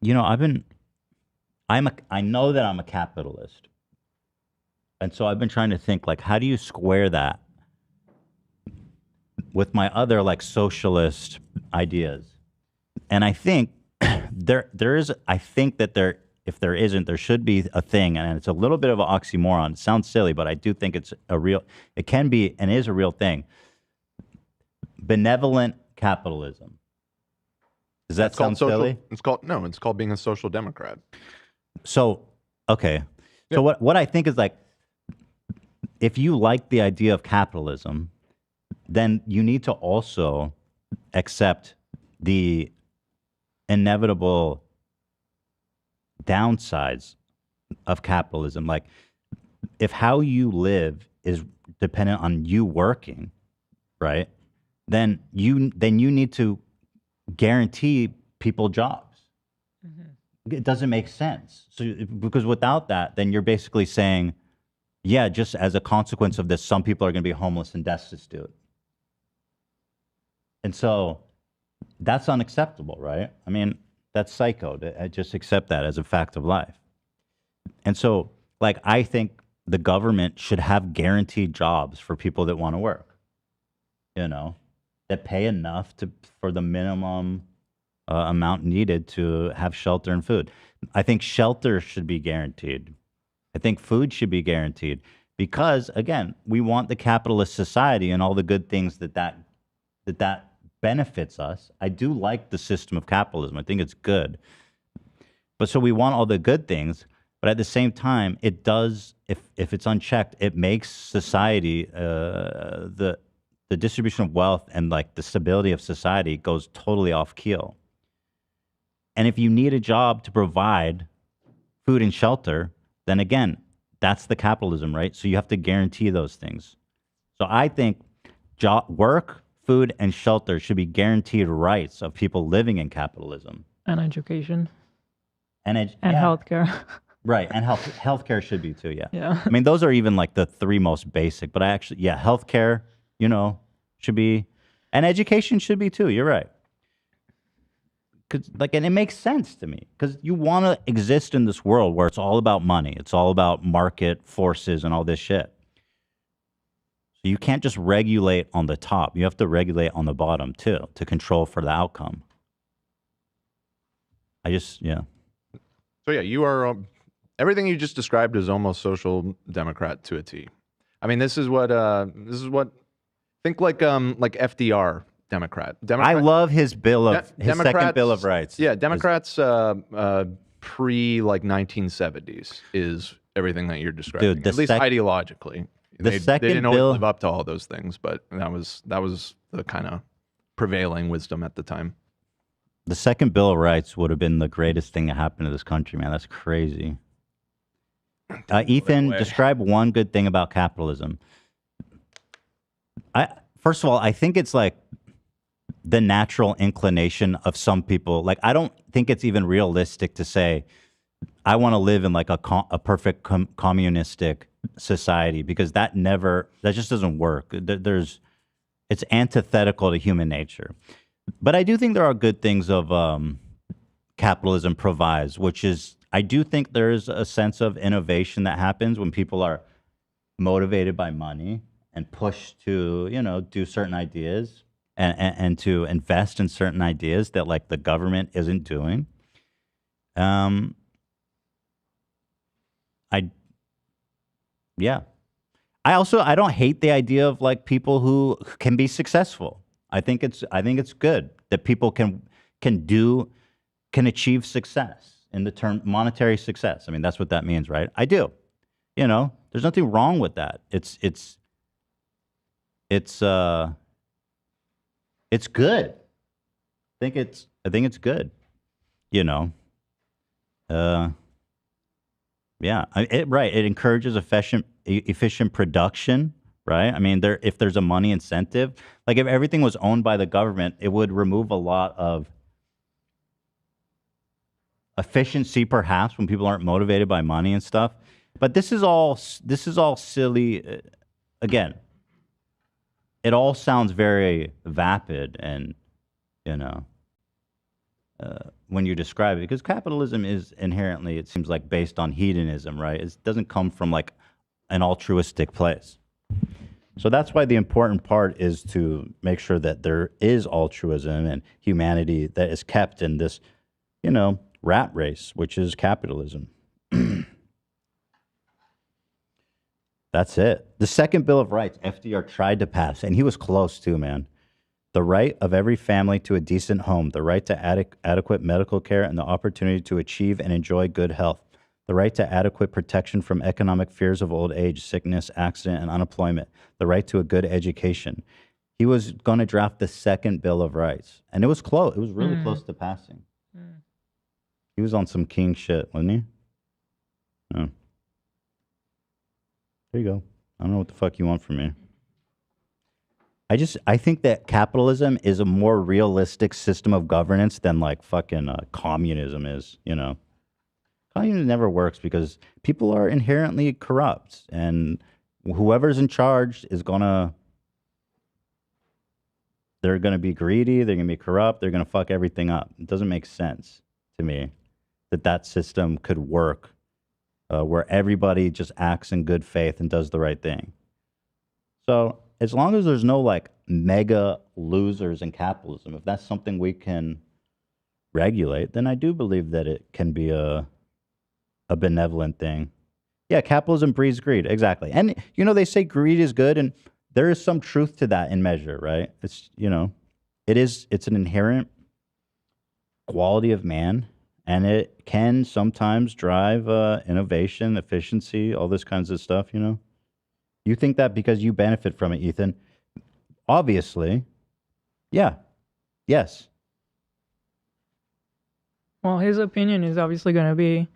You know, I know that I'm a capitalist. And so I've been trying to think, like, how do you square that with my other, like, socialist ideas? And I think there is, I think that there, if there isn't, there should be a thing, and it's a little bit of an oxymoron. It sounds silly, but I do think it's a real, it can be and is a real thing. Benevolent capitalism. Does that sound silly? It's called, no, it's called being a social democrat. So, okay. Yeah. So what I think is, like, if you like the idea of capitalism, then you need to also accept the inevitable downsides of capitalism. Like, if how you live is dependent on you working, right? Then you need to guarantee people jobs. It doesn't make sense. So, because without that, then you're basically saying, yeah, just as a consequence of this, some people are going to be homeless and destitute. And so that's unacceptable, right? I mean, that's psycho. I just accept that as a fact of life. And so, like, I think the government should have guaranteed jobs for people that want to work, you know, that pay enough for the minimum amount needed to have shelter and food. I think shelter should be guaranteed. I think food should be guaranteed because, again, we want the capitalist society and all the good things that benefits us. I do like the system of capitalism. I think it's good. But so we want all the good things, but at the same time, it does, if it's unchecked, it makes society, the distribution of wealth and, like, the stability of society goes totally off keel. And if you need a job to provide food and shelter, then again, that's the capitalism, right? So you have to guarantee those things. So I think work, food, and shelter should be guaranteed rights of people living in capitalism. And education. And healthcare. Right, and healthcare should be too, yeah. Yeah. I mean, those are even, like, the three most basic, but healthcare, you know, should be, and education should be too, you're right. Cause, like, and it makes sense to me because you want to exist in this world where it's all about money. It's all about market forces and all this shit. So you can't just regulate on the top. You have to regulate on the bottom too to control for the outcome. Yeah. So yeah, you are, everything you just described is almost social democrat to a T. I mean, this is what think like FDR. Democrat. I love his second Bill of Rights. Yeah, Democrats pre, like, 1970s is everything that you're describing. Dude, at least ideologically. They didn't always live up to all those things, but that was the kind of prevailing wisdom at the time. The second Bill of Rights would have been the greatest thing that happened to this country, man. That's crazy. Ethan, describe one good thing about capitalism. First of all, I think it's like the natural inclination of some people. Like, I don't think it's even realistic to say, I want to live in, like, a perfect communistic society, because that just doesn't work. It's antithetical to human nature. But I do think there are good things of capitalism provides, which is, I do think there is a sense of innovation that happens when people are motivated by money and pushed to, you know, do certain ideas. And to invest in certain ideas that, like, the government isn't doing. I don't hate the idea of, like, people who can be successful. I think it's good that people can achieve success in the term monetary success. I mean, that's what that means, right? I do. You know, there's nothing wrong with that. It's good. I think it's good. You know. It encourages efficient production, right? I mean, if there's a money incentive, like, if everything was owned by the government, it would remove a lot of efficiency, perhaps, when people aren't motivated by money and stuff. But this is all silly. Again, it all sounds very vapid and, you know, when you describe it, because capitalism is inherently, it seems like, based on hedonism, right? It doesn't come from like an altruistic place. So that's why the important part is to make sure that there is altruism and humanity that is kept in this, rat race, which is capitalism. That's it. The second Bill of Rights, FDR tried to pass, and he was close too, man. The right of every family to a decent home, the right to adequate medical care, and the opportunity to achieve and enjoy good health, the right to adequate protection from economic fears of old age, sickness, accident, and unemployment, the right to a good education. He was going to draft the second Bill of Rights, and it was close. It was really close to passing. He was on some king shit, wasn't he? Oh. There you go. I don't know what the fuck you want from me. I think that capitalism is a more realistic system of governance than like fucking communism is, Communism never works because people are inherently corrupt, and whoever's in charge is they're gonna be greedy, they're gonna be corrupt, they're gonna fuck everything up. It doesn't make sense to me that system could work where everybody just acts in good faith and does the right thing. So as long as there's no like mega losers in capitalism, if that's something we can regulate, then I do believe that it can be a benevolent thing. Yeah, capitalism breeds greed. Exactly. And, they say greed is good, and there is some truth to that in measure, right? It's, it's an inherent quality of man, and it can sometimes drive innovation, efficiency, all this kinds of stuff, You think that because you benefit from it, Ethan? Obviously. Yeah. Yes. Well, his opinion is obviously going to be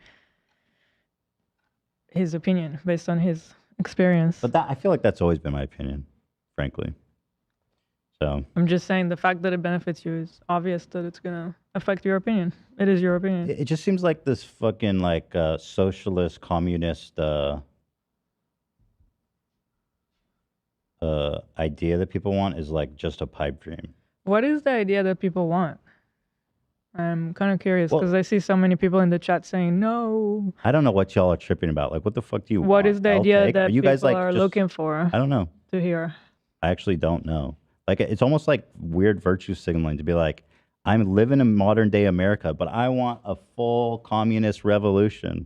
his opinion based on his experience. But I feel like that's always been my opinion, frankly. So I'm just saying the fact that it benefits you is obvious that it's going to affect your opinion. It is your opinion. it just seems like this fucking like socialist, communist idea that people want is like just a pipe dream. What is the idea that people want? I'm kind of curious Well- because I see so many people in the chat saying no. I don't know what y'all are tripping about. Like, what the fuck do you want? What is the idea Take? that Are you people guys like are just- looking for I don't know. to hear? I actually don't know. Like, it's almost like weird virtue signaling to be like, I'm living in modern day America, but I want a full communist revolution.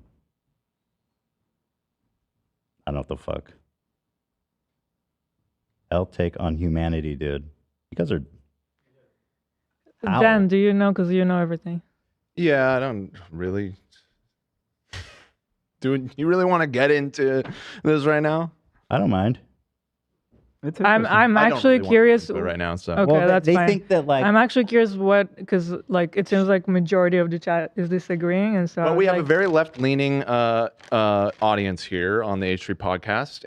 I don't know what the fuck. I'll take on humanity, dude. You guys are. Ow. Dan, do you know? Because you know everything. Yeah, I don't really. Do you really want to get into this right now? I don't mind. I'm I don't actually really wanna get curious. into it right now. So Okay, Well, that's they fine. think that like I'm actually curious because like it seems like majority of the chat is disagreeing, and so I well, was we have a like, very left-leaning audience here on the H3 podcast,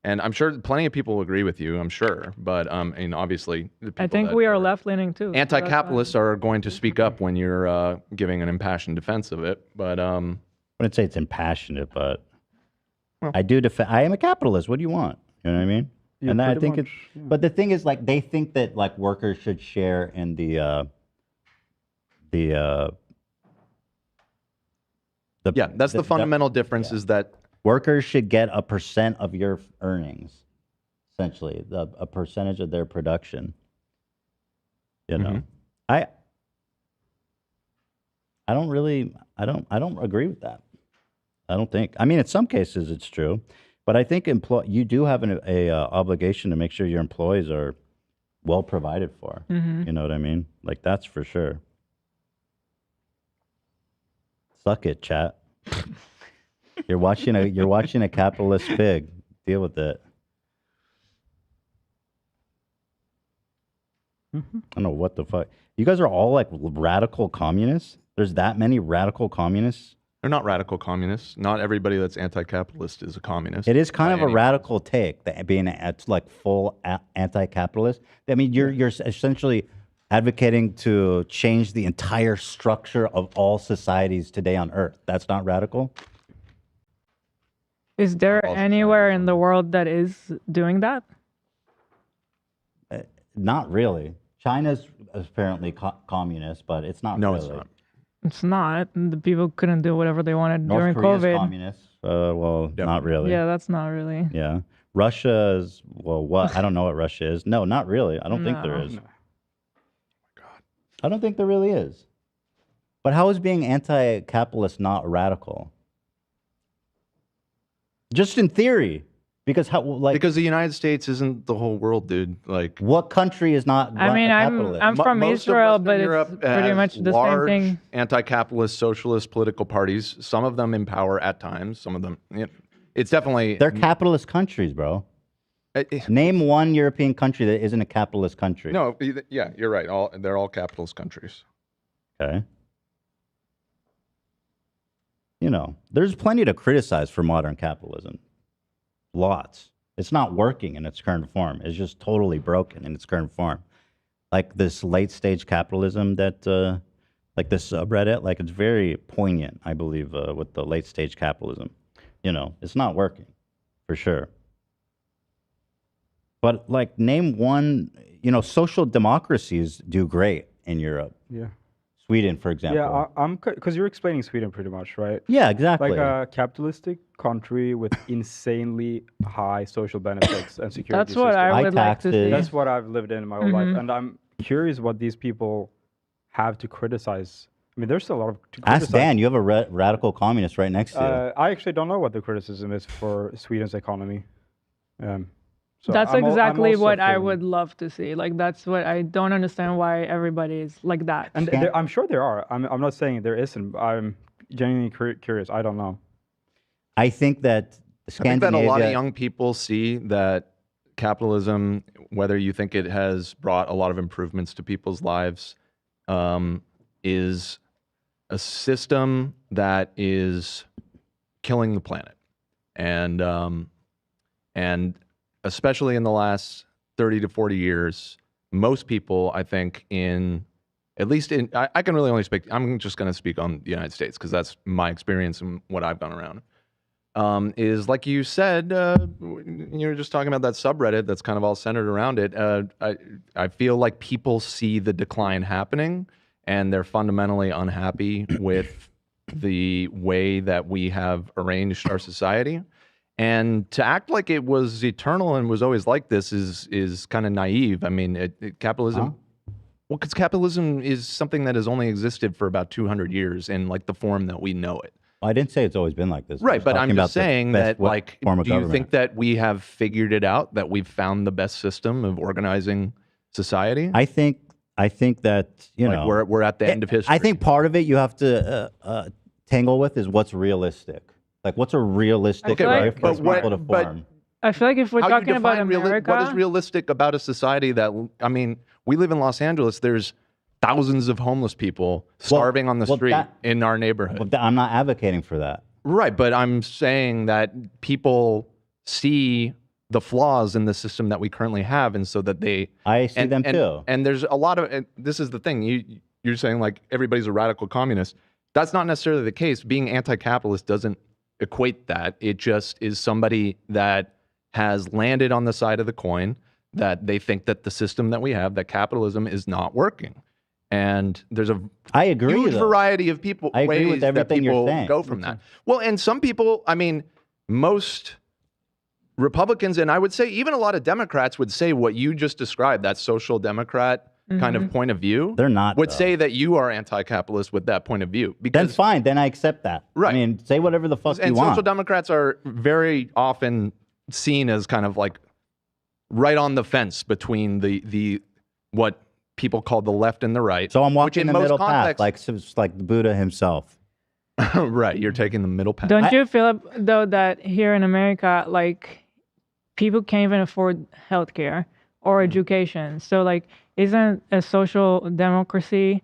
and I'm sure plenty of people will agree with you. I'm sure, but I mean, obviously, the people I think that we are left leaning too. so that's Anti-capitalists fine. are going to speak up when you're giving an impassioned defense of it, but I wouldn't say it's impassionate, but Well. I do defend. I am a capitalist. What do you want? You know what I mean? Yeah, and I pretty think much, it's. yeah. But the thing is, like, they think that like workers should share in the yeah, that's the fundamental difference is that workers should get a percent of your earnings, essentially, a percentage of their production. You know, Mhm. I don't really, I don't agree with that. I don't think. I mean, in some cases it's true, but I think you do have a obligation to make sure your employees are well provided for. Mhm. You know what I mean? Like, that's for sure. Suck it, chat. You're watching a capitalist pig. Deal with it. I don't know what the fuck. You guys are all like radical communists? There's that many radical communists? they're not radical communists. Not everybody that's anti-capitalist is a communist. It is kind by of a any radical take, that being like full anti-capitalist. I mean, you're essentially advocating to change the entire structure of all societies today on Earth. That's not radical? Is there all anywhere societies in the world that is doing that? Not really. China's apparently communist, but it's not No, really. it's not. It's not. The people couldn't do whatever they wanted North during Korea's COVID. communist. Well, not Definitely. really. Yeah, that's not really. Yeah. Russia is, well, what? I don't know what Russia is. No, not really. I don't think there No. is. No. I don't think there really is. But how is being anti-capitalist not radical? Just in theory. Because how, like, Because the United States isn't the whole world, dude. Like, what country is not I mean, capitalist? I'm from most of Israel, Western but Europe it's pretty has much the same large thing. anti-capitalist socialist political parties. Some of them in power at times. Some of them, it's definitely. They're capitalist countries, bro. Name one European country that isn't a capitalist country. No, yeah, you're right. They're all capitalist countries. Okay. You know, there's plenty to criticize for modern capitalism. Lots. It's not working in its current form. It's just totally broken in its current form. Like this late stage capitalism that, like this subreddit, like it's very poignant, I believe, with the late stage capitalism. You know, it's not working for sure. But like name one, you know, social democracies do great in Europe. Yeah. Sweden, for example. Yeah, I'm because you're explaining Sweden pretty much, right? Yeah, exactly. Like a capitalistic country with insanely high social benefits and security That's what system. I High would like to see. taxes. That's what I've lived in my whole life, Mhm. and I'm curious what these people have to criticize. I mean, there's a lot of to Ask criticize. Dan. You have a radical communist right next to you. I actually don't know what the criticism is for Sweden's economy. So That's I'm exactly also what I feeling- would love to see. Like that's what I don't understand why everybody is like that. And Scan- I'm sure there are. I'm not saying there isn't. I'm genuinely curious. I don't know. I think that I think that a Scandinavia. lot of young people see that capitalism, whether you think it has brought a lot of improvements to people's lives, is a system that is killing the planet, and especially in the last 30 to 40 years, most people, I think, at least I can really only speak. I'm just going to speak on the United States because that's my experience and what I've gone around. Is like you said, you were just talking about that subreddit that's kind of all centered around it. I feel like people see the decline happening and they're fundamentally unhappy with the way that we have arranged our society. And to act like it was eternal and was always like this is kind of naive. I mean, capitalism. Huh? Well, because capitalism is something that has only existed for about 200 years in like the form that we know it. I didn't say it's always been like this. I Right, was but talking I'm about just the saying best that, like, form of do you government. think that we have figured it out, that we've found the best system of organizing society? I think that you like know we're at the end of history. I think part of it you have to tangle with is what's realistic. Like, what's a realistic feel way like- for but what- people to but- form? I feel like if we're How you talking about define America, what is realistic about a society that, I mean, we live in Los Angeles. There's thousands of homeless people starving on the well, street that- in our neighborhood. But I'm not advocating for that. Right, but I'm saying that people see the flaws in the system that we currently have, and so that they I see them too. And there's a lot of, and this is the thing, you're saying like everybody's a radical communist. That's not necessarily the case. Being anti-capitalist doesn't equate that. It just is somebody that has landed on the side of the coin that they think that the system that we have, that capitalism, is not working. And there's a I agree. huge though. variety of people I agree with ways that everything you're people saying. go from that. Well, and some people, I mean, most Republicans, and I would say even a lot of Democrats would say what you just described, that social democrat kind of point of view. They're not, would though. say that you are anti-capitalist with that point of view. Then Because fine. Then I accept that. Right. I mean, say whatever the fuck you and want. social democrats are very often seen as kind of like right on the fence between the what people call the left and the right. So I'm which walking in the most middle path, contexts- like Buddha himself. right, you're taking the middle path. don't you feel though that here in America, like people can't even afford healthcare or education? So like, isn't a social democracy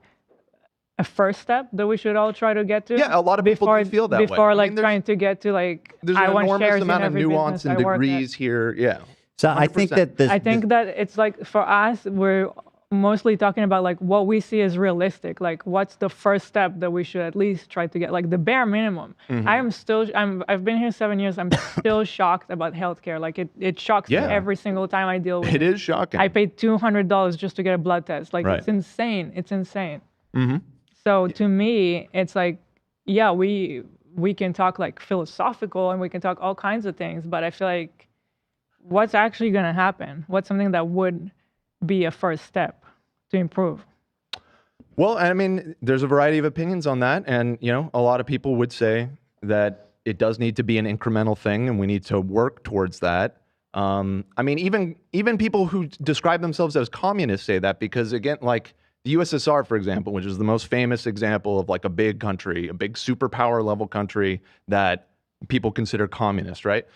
a first step that we should all try to get to? Yeah, a lot of people do feel that way. Before I mean, like there's- trying to get to like, There's I an want enormous shares in amount of every nuance business and I work at. degrees here. Yeah. So I think 100%. that this. I think that it's like for us, we're mostly talking about like what we see as realistic, like what's the first step that we should at least try to get, like the bare minimum. I've been here 7 years. I'm still shocked about healthcare. Like it shocks me Yeah. every single time I deal with It is shocking. I paid $200 just to get a blood test. Like Right. it's insane. It's insane. Mhm. So to me, it's like, yeah, we can talk like philosophical and we can talk all kinds of things, but I feel like what's actually going to happen? What's something that would be a first step to improve? Well, I mean, there's a variety of opinions on that, and a lot of people would say that it does need to be an incremental thing, and we need to work towards that. I mean, even people who describe themselves as communists say that, because again, like the USSR, for example, which is the most famous example of like a big country, a big superpower level country that people consider communist, right?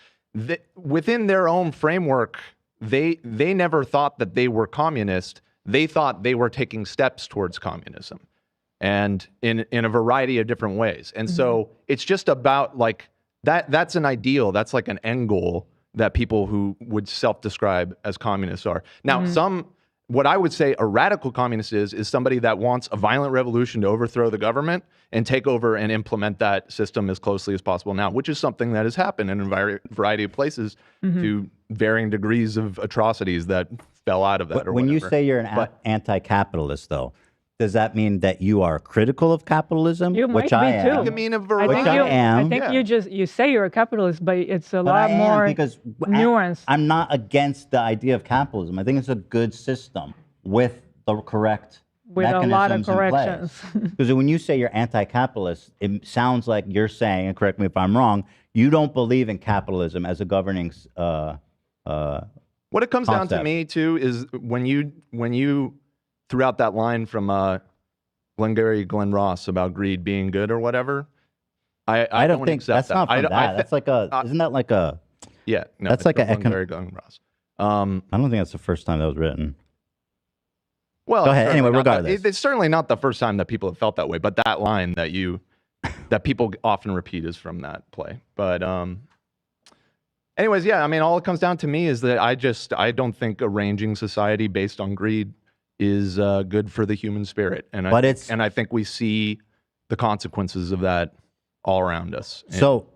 Within their own framework, they never thought that they were communist. They thought they were taking steps towards communism, and in a variety of different ways. And so it's just about like that's an ideal. That's like an end goal that people who would self-describe as communists are. Now, what I would say a radical communist is somebody that wants a violent revolution to overthrow the government and take over and implement that system as closely as possible now, which is something that has happened in a variety of places to varying degrees of atrocities that fell out of that. When you say you're an anti-capitalist, though, does that mean that you are critical of capitalism? You might which be I am. too. I mean, a I variety. think, Which you, I am. I think you say you're a capitalist, but it's a But lot I am, more because nuanced. I'm not against the idea of capitalism. I think it's a good system with the correct With a lot of mechanisms in place. corrections. Because when you say you're anti-capitalist, it sounds like you're saying, and correct me if I'm wrong, you don't believe in capitalism as a governing What it comes down to concept. me too is when you threw out that line from Glenn Ross about greed being good or whatever. I don't think accept that's not from that. That's like isn't that like a? Yeah, no, That's it's like from a Glengarry Glen Ross. I don't think that's the first time that was written. Well, Go ahead. it's Anyway, certainly not regardless. it's certainly not the first time that people have felt that way. But that line that people often repeat is from that play. But anyways, yeah, I mean, all it comes down to me is that I don't think arranging society based on greed is good for the human spirit, and I think we see the consequences of that all around us. So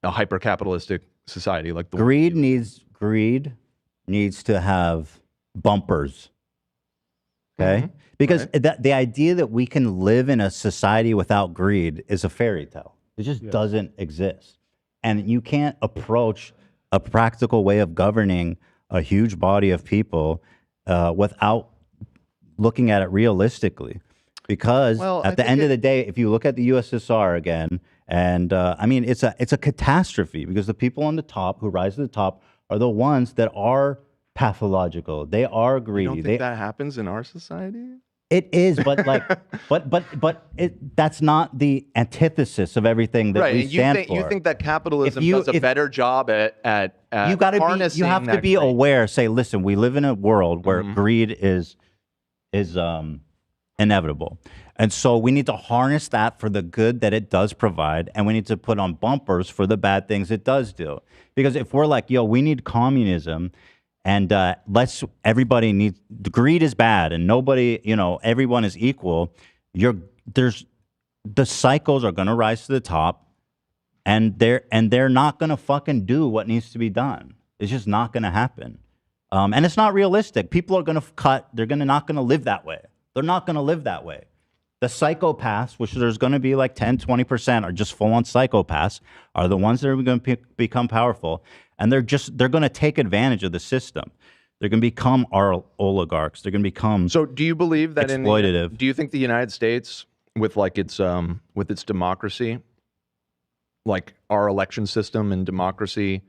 a hyper-capitalistic society like the greed needs to have bumpers. Okay, because the idea that we can live in a society without greed is a fairy tale. It just doesn't exist, and you can't approach a practical way of governing a huge body of people without looking at it realistically. Because at the end of the day, if you look at the USSR again, and I mean, it's a catastrophe, because the people on the top who rise to the top are the ones that are pathological. They are greedy. You don't think that happens in our society? It is, but like, that's not the antithesis of everything that we stand for. You think that capitalism does a better job at you gotta harnessing you have to that be greed? aware. Say, listen, we live in a world where greed is inevitable, and so we need to harness that for the good that it does provide, and we need to put on bumpers for the bad things it does do. Because if we're like, yo, we need communism, and everybody needs, greed is bad, and nobody, everyone is equal. The cycles are gonna rise to the top, and they're not gonna fucking do what needs to be done. It's just not gonna happen, and it's not realistic. People are gonna cut. They're not gonna live that way. They're not gonna live that way. The psychopaths, which there's going to be like 10, 20% are just full-on psychopaths, are the ones that are going to become powerful. And they're going to take advantage of the system. They're going to become our oligarchs. They're going to become So do you believe that exploitative. Do you think the United States, with its democracy, like our election system and democracy,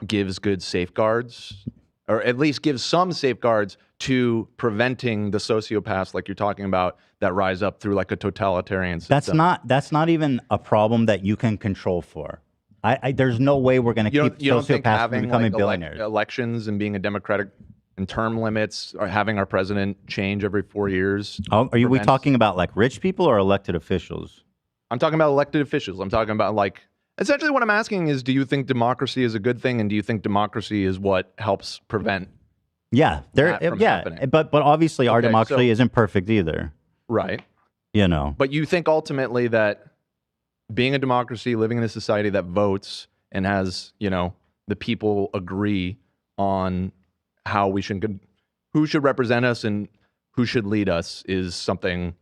gives good safeguards, or at least gives some safeguards to preventing the sociopaths, like you're talking about, that rise up through like a totalitarian system? That's not even a problem that you can control for. There's no way we're going to keep You don't think sociopaths from having becoming like billionaires. elections and being a democratic and term limits, or having our president change every 4 years? Are we prevents- talking about like rich people or elected officials? I'm talking about elected officials. I'm talking about like, essentially what I'm asking is, do you think democracy is a good thing, and do you think democracy is what helps prevent Yeah, that from happening. but obviously our Okay, democracy so- isn't perfect either. Right. You know, But you think ultimately that being a democracy, living in a society that votes and has, the people agree on how who should represent us and who should lead us is something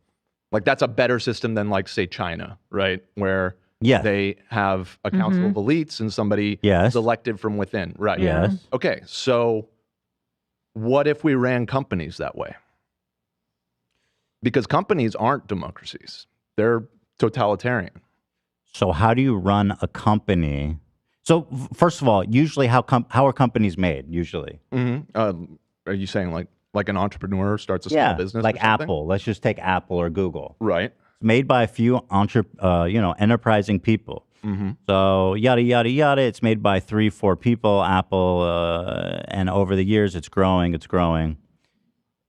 like that's a better system than like say China, right? Where Yes. they have a council of elites and somebody Yes. is elected from within, right? Yeah. yes. Okay, so what if we ran companies that way? Because companies aren't democracies. They're totalitarian. So how do you run a company? So first of all, usually how are companies made? Usually, Are you saying like an entrepreneur starts a small business? like or something? Apple. Let's just take Apple or Google. Right. It's made by a few enterprising people. So yada yada yada. It's made by 3-4 people. Apple, and over the years, it's growing.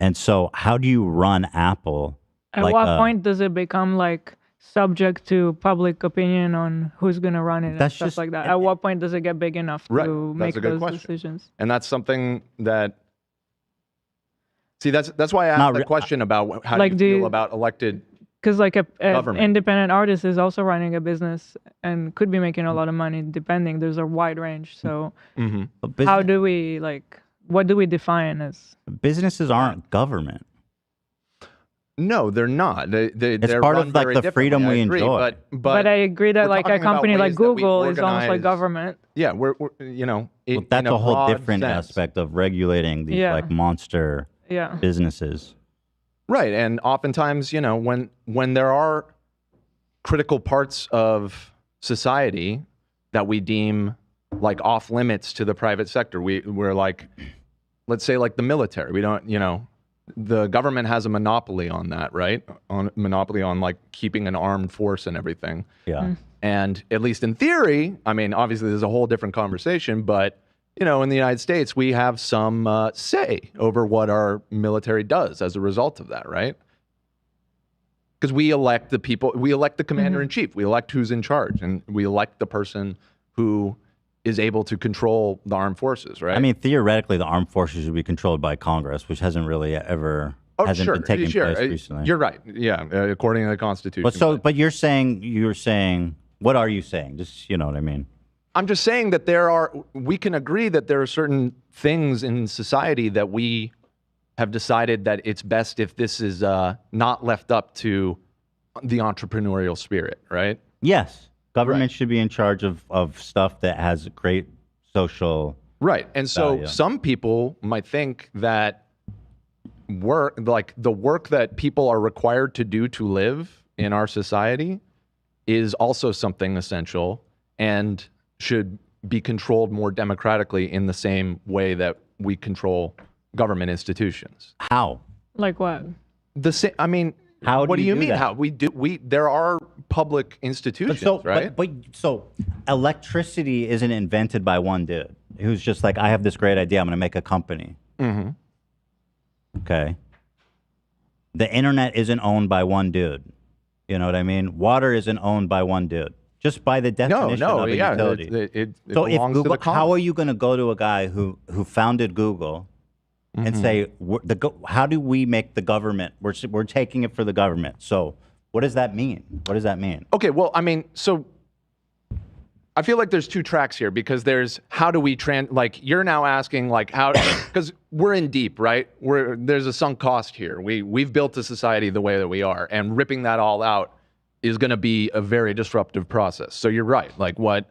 And so, how do you run Apple? At what point does it become like subject to public opinion on who's going to run it and That's stuff just- like that? At what point does it get big enough Right. to That's make a good those question. decisions? And that's something that. See, that's why I asked Not that re- question about how Like, do you do feel you- about elected. Because like a Government. independent artist is also running a business and could be making a lot of money depending. There's a wide range. So how do we what do we define as? Businesses aren't government? No, they're not. They're part of, run like, very the differently. freedom I we agree, enjoy. But I agree that we're like a talking about company like ways that we Google is almost like organize- government. Yeah, we're Well, in that's a whole broad different sense. aspect of regulating these Yeah. like monster Yeah. businesses. Right, and oftentimes, when there are critical parts of society that we deem like off limits to the private sector, we're like, let's say like the military. We don't, the government has a monopoly on that, right? Monopoly on like keeping an armed force and everything. Yeah. And at least in theory, I mean, obviously there's a whole different conversation, but in the United States, we have some say over what our military does as a result of that, right? Because we elect the people, we elect the commander in chief, we elect who's in charge, and we elect the person who is able to control the armed forces, right? I mean, theoretically, the armed forces should be controlled by Congress, which hasn't really ever hasn't been taking place recently. You're right. Yeah, according to the Constitution. But you're saying, what are you saying? Just, you know what I mean? I'm just saying that we can agree that there are certain things in society that we have decided that it's best if this is not left up to the entrepreneurial spirit, right? Yes. Government should be in charge of stuff that has great social. Right. And so value. some people might think that the work that people are required to do to live in our society is also something essential and should be controlled more democratically in the same way that we control government institutions. How? Like what? The same. I mean, How do what do you you do mean? that? How we do? There are public institutions, right? But electricity isn't invented by one dude who's just like, I have this great idea. I'm going to make a company. Mm-hmm. Okay. The internet isn't owned by one dude. You know what I mean? Water isn't owned by one dude. Just by the definition of a utility. It So if belongs to Google, the common. how are you going to go to a guy who founded Google and say, how do we make the government? We're taking it for the government. So what does that mean? What does that mean? Okay, well, I mean, so I feel like there's two tracks here because there's how do we like you're now asking like how because we're in deep, right? There's a sunk cost here. We've built a society the way that we are, and ripping that all out is going to be a very disruptive process. So you're right. Like what,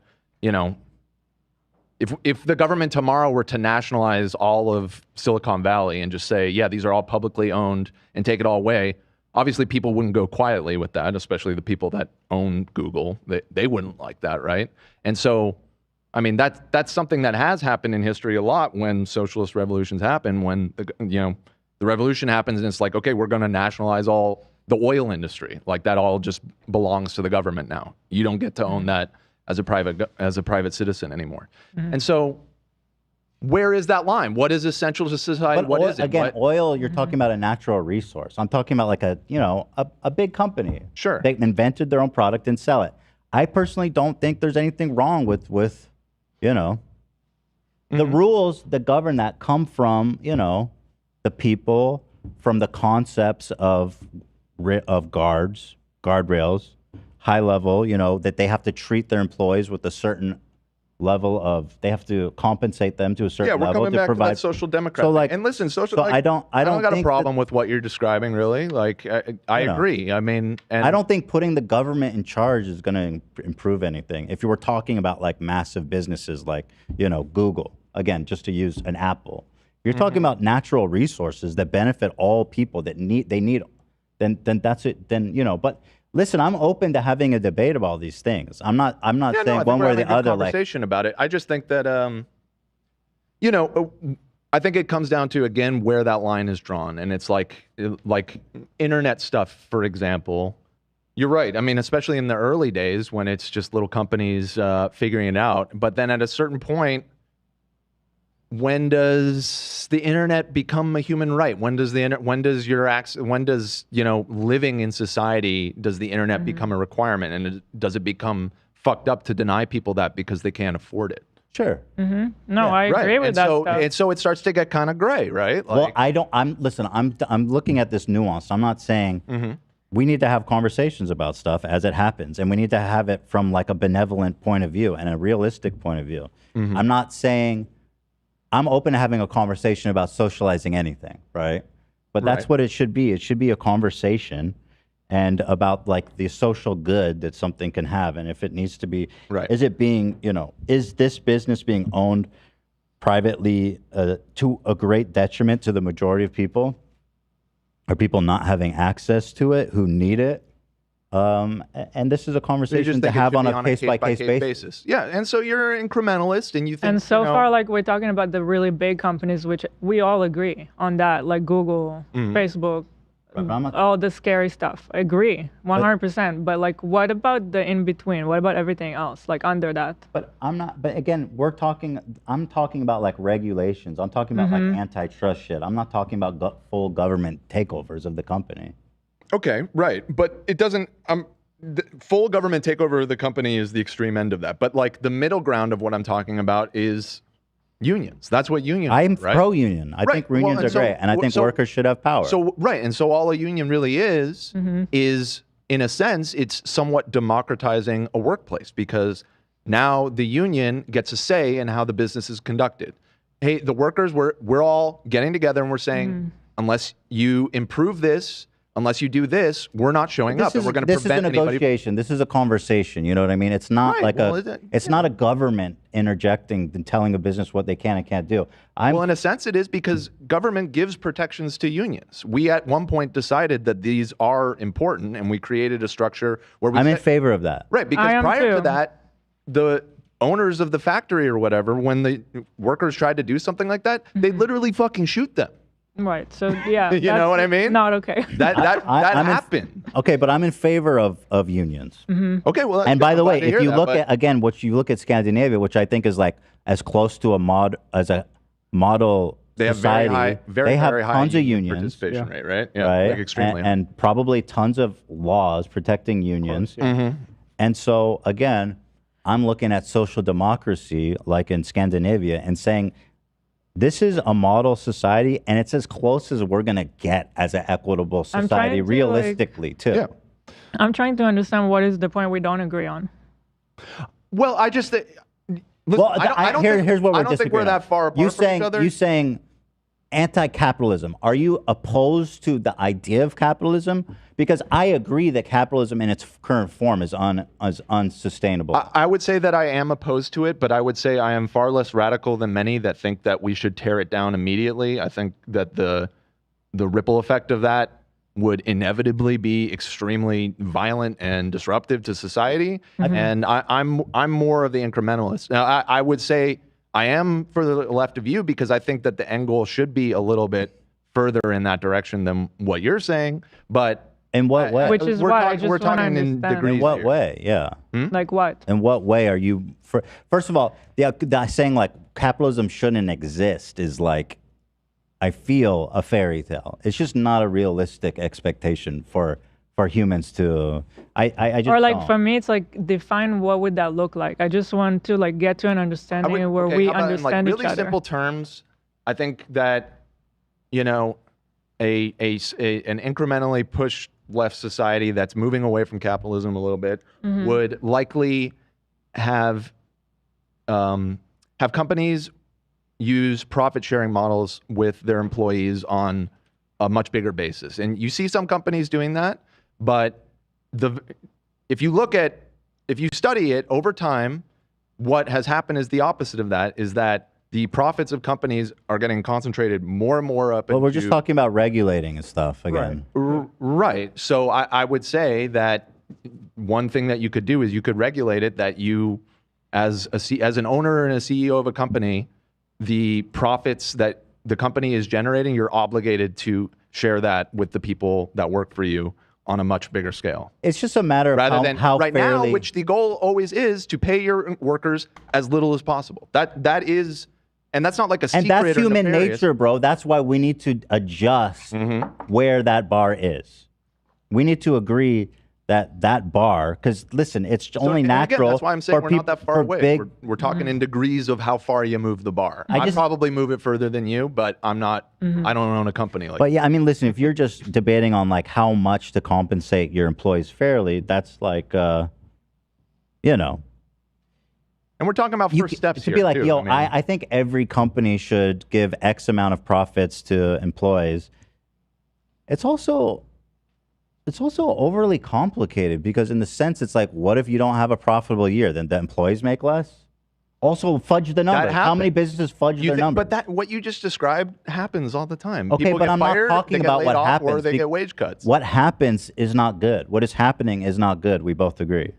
if the government tomorrow were to nationalize all of Silicon Valley and just say, yeah, these are all publicly owned and take it all away, obviously people wouldn't go quietly with that, especially the people that own Google. They wouldn't like that, right? And so, I mean, that's something that has happened in history a lot when socialist revolutions happen, when the revolution happens and it's like, okay, we're going to nationalize all the oil industry. Like that all just belongs to the government now. You don't get to own that as a private citizen anymore. And so where is that line? What is essential to society? But What oil, is it? again, oil, you're talking about a natural resource. I'm talking about like a big company. Sure. They invented their own product and sell it. I personally don't think there's anything wrong with The rules that govern that come from, the people, from the concepts of guardrails, high level, that they have to treat their employees with a certain level of, they have to compensate them to a certain Yeah, we're level coming to back provide. to that social democrat. So, like, and listen, social. so like, I don't got a think problem with what you're describing, really. Like, I agree. I mean, and I don't think putting the government in charge is going to improve anything. If you were talking about like massive businesses like, Google, again, just to use an Apple, you're talking about natural resources that benefit all people that need, then that's it. Then, but listen, I'm open to having a debate about these things. I'm not Yeah, no, I saying think one we're way or having the a good other. Like, conversation about it. I just think that, I think it comes down to, again, where that line is drawn. And it's like internet stuff, for example. You're right. I mean, especially in the early days when it's just little companies figuring it out. But then at a certain point, when does the internet become a human right? When does living in society, does the internet become a requirement? And does it become fucked up to deny people that because they can't afford it? sure. No, I agree with that stuff. And so it starts to get kind of gray, right? Like, Well, I'm looking at this nuance. I'm not saying we need to have conversations about stuff as it happens, and we need to have it from like a benevolent point of view and a realistic point of view. I'm not saying I'm open to having a conversation about socializing anything, right? But that's Right. what it should be. It should be a conversation and about like the social good that something can have, and if it needs to be, Right. is it being, is this business being owned privately to a great detriment to the majority of people? Are people not having access to it who need it? And this is a you just conversation to think it have should on be a case-by-case basis. Yeah, and so you're an incrementalist, and you think, And so you know, far, like, we're talking about the really big companies, which we all agree on that, like Google, Facebook, Right, but I'm not- all the scary stuff. I agree, 100%. But like, what about the in between? What about everything else, like under that? But I'm not. But again, I'm talking about like regulations. I'm talking about like antitrust shit. I'm not talking about full government takeovers of the company. Okay, right, but it doesn't. The full government takeover of the company is the extreme end of that. But like the middle ground of what I'm talking about is unions. That's what unions. I'm right? pro-union. I Right. think Well, unions and are so- great, and I think so- workers should have power. So right, and so all a union really is in a sense, it's somewhat democratizing a workplace because now the union gets a say in how the business is conducted. Hey, the workers, we're all getting together and we're saying, unless you improve this, unless you do this, we're not showing up, and we're going to prevent This is a anybody. negotiation. This is a conversation. You know what I mean? It's not Right, like well, it's not a government interjecting and telling a business what they can and can't do. Well, in a sense, it is because government gives protections to unions. We at one point decided that these are important, and we created a structure where we I'm in said- favor of that. Right, because I am prior to too. that, the owners of the factory or whatever, when the workers tried to do something like that, they literally fucking shoot them. Right. So yeah, You know that's what I mean? Not okay. That I'm in- happened. Okay, but I'm in favor of unions. Okay, well, And by I'm the glad way, to if hear you that, look but- at again, what you look at Scandinavia, which I think is like as close to a model they have society, very they have high tons of union unions, participation rate, right? Yeah, right? like extremely. And probably tons of laws protecting unions. And so again, I'm looking at social democracy like in Scandinavia and saying this is a model society, and it's as close as we're going to get as an equitable I'm trying society, to, like- realistically, too. Yeah. I'm trying to understand what is the point we don't agree on. Well, I just listen, Well, I don't think, here's what we're I don't think we're disagreeing that on. far apart from each other. You saying anti-capitalism. Are you opposed to the idea of capitalism? Because I agree that capitalism in its current form is unsustainable. I would say that I am opposed to it, but I would say I am far less radical than many that think that we should tear it down immediately. I think that the ripple effect of that would inevitably be extremely violent and disruptive to society. And I'm more of the incrementalist. Now, I would say I am further left of you because I think that the end goal should be a little bit further in that direction than what you're saying. But in what way? Which is we're why I talking, just we're wanna talking in understand. degrees. In what here. way? Yeah. Like what? In what way are you? First of all, saying like capitalism shouldn't exist is like, I feel a fairy tale. It's just not a realistic expectation for for humans to. I just Or like don't. for me, it's like define what would that look like. I just want to like get to an understanding where we how about in, understand like each really other. simple terms. I think that you know an incrementally pushed left society that's moving away from capitalism a little bit would likely have companies use profit sharing models with their employees on a much bigger basis. And you see some companies doing that, but if you study it over time, what has happened is the opposite of that, is that the profits of companies are getting concentrated more and more up. Well, we're just talking about regulating and stuff again. Right. So I would say that one thing that you could do is you could regulate it that you, as an owner and a CEO of a company, the profits that the company is generating, you're obligated to share that with the people that work for you on a much bigger scale. It's just a matter of Rather than how right fairly. now, which the goal always is to pay your workers as little as possible. That is, and that's not like a secret. And that's or human nefarious. nature, bro. That's why we need to adjust where that bar is. We need to agree that bar, because listen, it's only and natural. Again, that's why I'm saying for we're peop- not that far for away. big- We're talking in degrees of how far you move the bar. I I just- probably move it further than you, but I'm not. I don't own a company like. But yeah, I mean, listen, if you're just debating on like how much to compensate your employees fairly, that's like, you know, And we're talking about first steps to here. be like, too. yo, I mean, I think every company should give X amount of profits to employees. It's also overly complicated, because in the sense, it's like, what if you don't have a profitable year? Then the employees make less? Also fudge the numbers. How many businesses fudge their numbers? But what you just described happens all the time. Okay, People but get I'm not fired, talking they get about laid what off, happens. or they get wage cuts. What happens is not good. What is happening is not good. We both agree.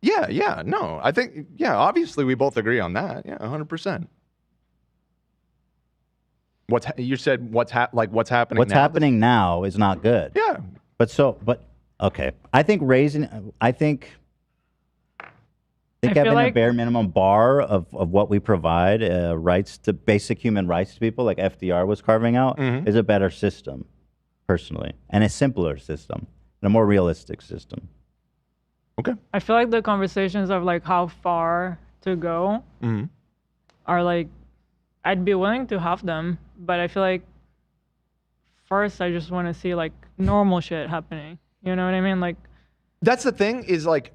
Yeah, no. I think, obviously we both agree on that. Yeah, 100%. You said what's happening What's now? happening now is not good. Yeah. But okay. I think feel having a like- bare minimum bar of what we provide, basic human rights to people, like FDR was carving out, is a better system, personally, and a simpler system, and a more realistic system. Okay. I feel like the conversations of like how far to go are like, I'd be willing to have them, but I feel like first I just want to see like normal shit happening. You know what I mean? Like, That's the thing, is like,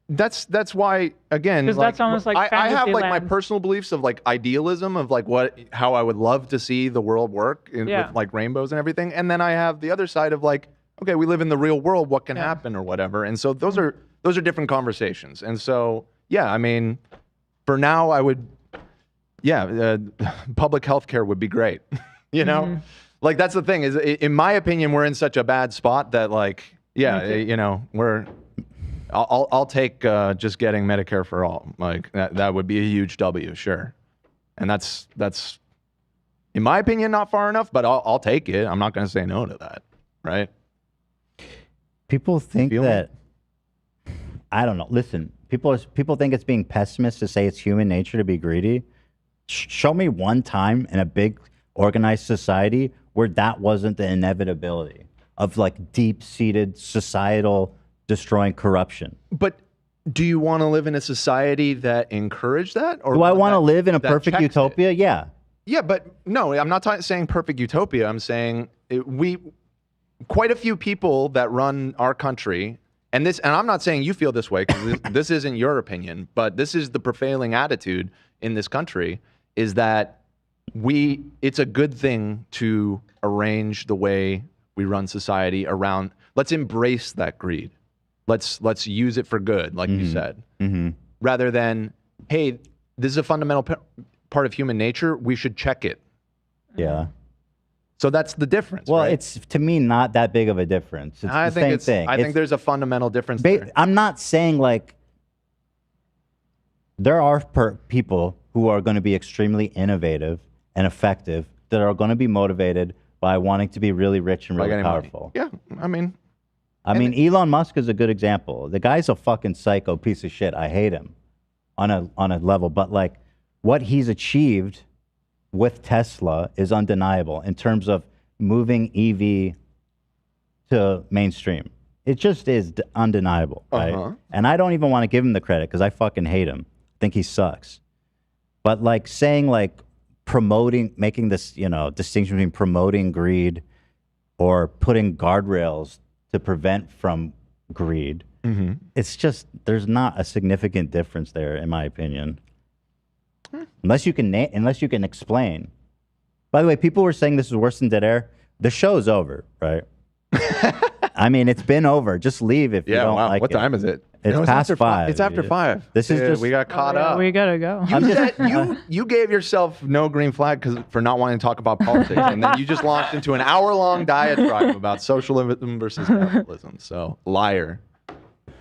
that's why, again, 'Cause that's almost like I have fantasy like my land. personal beliefs of like idealism of like how I would love to see the world work with like rainbows and everything, and then I have the other side of like, okay, we live in the real world, what can happen or whatever, and so those are different conversations, and so I mean, for now I would, public health care would be great, you know, like that's the thing, is in my opinion we're in such a bad spot that like you know, I'll take just getting Medicare for all. Like that would be a huge W, sure. And that's in my opinion not far enough, but I'll take it. I'm not going to say no to that, right? People think Feel me? that, I don't know. Listen, people think it's being pessimist to say it's human nature to be greedy. Show me one time in a big organized society where that wasn't the inevitability of like deep-seated societal destroying corruption. But do you want to live in a society that encouraged that? Or Do I one want to that- live in a that perfect checks it? utopia? Yeah. Yeah, but no, I'm not saying perfect utopia. I'm saying quite a few people that run our country, and I'm not saying you feel this way, because this isn't your opinion, but this is the prevailing attitude in this country, is that it's a good thing to arrange the way we run society around. Let's embrace that greed. Let's use it for good, like you said, rather than, hey, this is a fundamental part of human nature. We should check it. Yeah. So that's the difference. Well, right? it's to me not that big of a difference. It's I the think same it's. thing. I think there's a fundamental difference there. I'm not saying like there are people who are going to be extremely innovative and effective that are going to be motivated by wanting to be really rich and By really getting money. powerful. Yeah, I mean, Elon Musk is a good example. The guy's a fucking psycho piece of shit. I hate him on a level, but like what he's achieved with Tesla is undeniable in terms of moving EV to mainstream. It just is undeniable, right? Uh-huh. And I don't even want to give him the credit because I fucking hate him. I think he sucks. But like saying like promoting, making this, distinction between promoting greed or putting guardrails to prevent from greed, it's just, there's not a significant difference there, in my opinion. Unless you can explain. By the way, people were saying this is worse than dead air. The show's over, right? I mean, it's been over. Just leave if you don't like What it. time is it? It's No, past after 5. It's after 5. This is Dude, just we got caught up. We gotta go. You gave yourself no green flag for not wanting to talk about politics, and then you just launched into an hour-long diatribe about socialism versus capitalism. So, liar.